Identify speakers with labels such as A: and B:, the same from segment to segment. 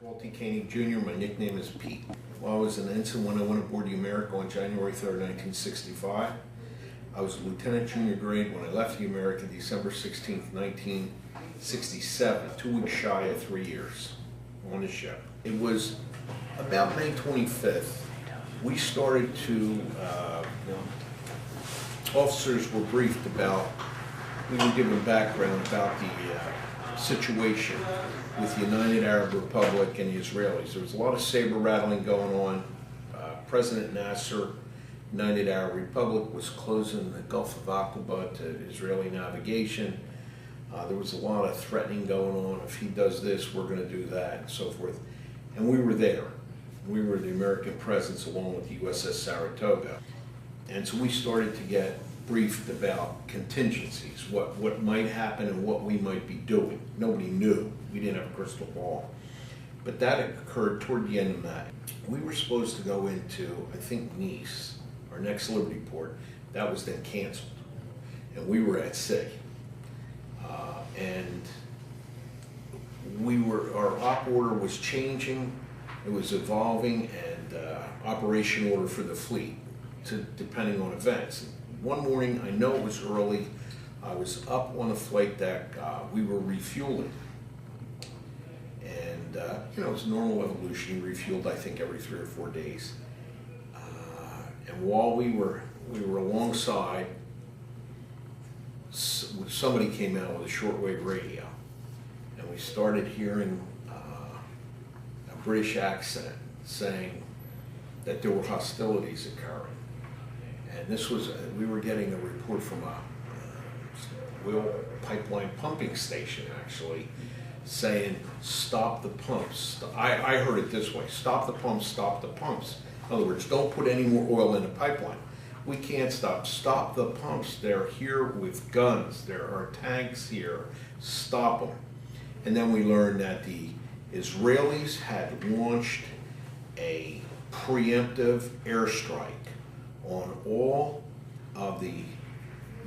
A: Koenig Jr., my nickname is Pete. Well, I was an ensign when I went aboard the America on January 3rd, 1965. I was a lieutenant junior grade when I left the America December 16th, 1967, 2 weeks shy of 3 years on the ship. It was about May 25th, we started to, officers were briefed about, we were given background about the situation with the United Arab Republic and the Israelis. There was a lot of saber rattling going on. President Nasser, United Arab Republic, was closing the Gulf of Aqaba to Israeli navigation. There was a lot of threatening going on. If he does this, we're going to do that, and so forth. And we were there. We were the American presence along with the USS Saratoga. And so we started to get briefed about contingencies, what might happen and what we might be doing. Nobody knew. We didn't have a crystal ball. But that occurred toward the end of May. We were supposed to go into, I think, Nice, our next Liberty port. That was then canceled. And we were at sea. And our op order was changing, it was evolving, and operation order for the fleet, depending on events. One morning, I know it was early, I was up on the flight deck, we were refueling. And it was normal evolution, you refueled I think every 3 or 4 days. And while we were alongside, somebody came out with a shortwave radio, and we started hearing a British accent saying that there were hostilities occurring. And this was, we were getting a report from a oil pipeline pumping station, actually, saying, stop the pumps. I heard it this way, stop the pumps, stop the pumps. In other words, don't put any more oil in the pipeline. We can't stop the pumps. They're here with guns. There are tanks here. Stop them. And then we learned that the Israelis had launched a preemptive airstrike on all of the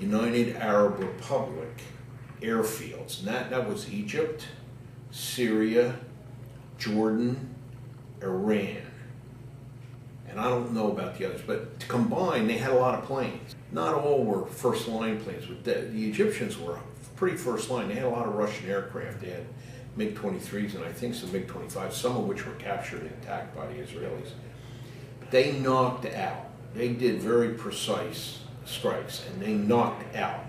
A: United Arab Republic airfields. And that was Egypt, Syria, Jordan, Iran. And I don't know about the others, but combined, they had a lot of planes. Not all were first-line planes, but the Egyptians were pretty first-line. They had a lot of Russian aircraft. They had MiG-23s and I think some MiG-25s, some of which were captured and attacked by the Israelis. But they knocked out, they did very precise strikes, and they knocked out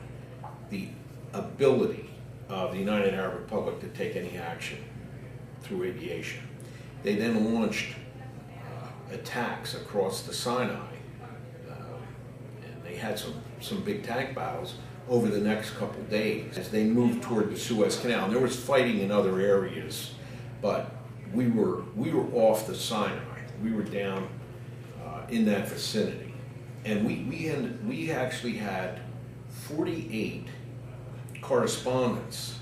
A: the ability of the United Arab Republic to take any action through aviation. They then launched attacks across the Sinai, and they had some big tank battles over the next couple days as they moved toward the Suez Canal. And there was fighting in other areas, but we were off the Sinai. We were down in that vicinity, and we actually had 48 correspondents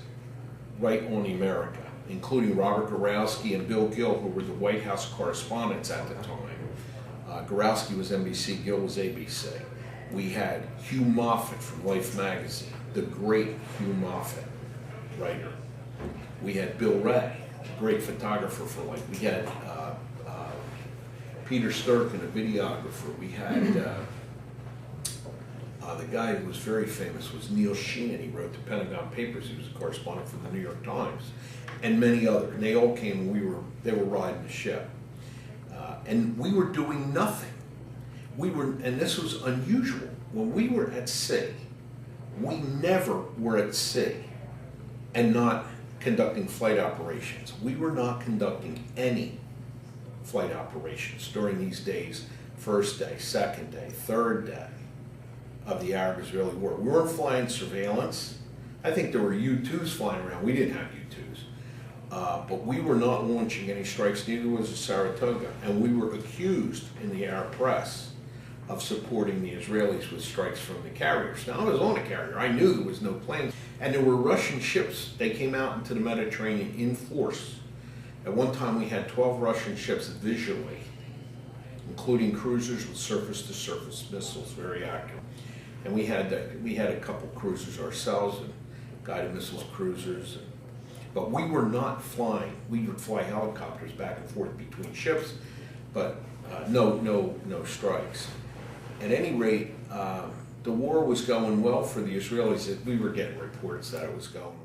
A: right on the America, including Robert Gorowski and Bill Gill, who were the White House correspondents at the time. Gorowski was NBC, Gill was ABC. We had Hugh Moffat from Life magazine, the great Hugh Moffat writer. We had Bill Ray, a great photographer for Life. We had Peter Sturgeon, a videographer. We had the guy who was very famous was Neil Sheehan. He wrote the Pentagon Papers. He was a correspondent for the New York Times, and many others. And they all came, and they were riding the ship. And we were doing nothing. And this was unusual. When we were at sea, we never were at sea and not conducting flight operations. We were not conducting any flight operations during these days, first day, second day, third day of the Arab-Israeli war. We weren't flying surveillance. I think there were U-2s flying around. We didn't have U-2s. But we were not launching any strikes, neither was the Saratoga. And we were accused in the Arab press of supporting the Israelis with strikes from the carriers. Now, I was on a carrier. I knew there was no plane. And there were Russian ships. They came out into the Mediterranean in force. At one time, we had 12 Russian ships visually, including cruisers with surface-to-surface missiles, very active. And we had a couple cruisers ourselves, and guided missiles cruisers. But we were not flying. We would fly helicopters back and forth between ships, but no strikes. At any rate, the war was going well for the Israelis. We were getting reports that it was going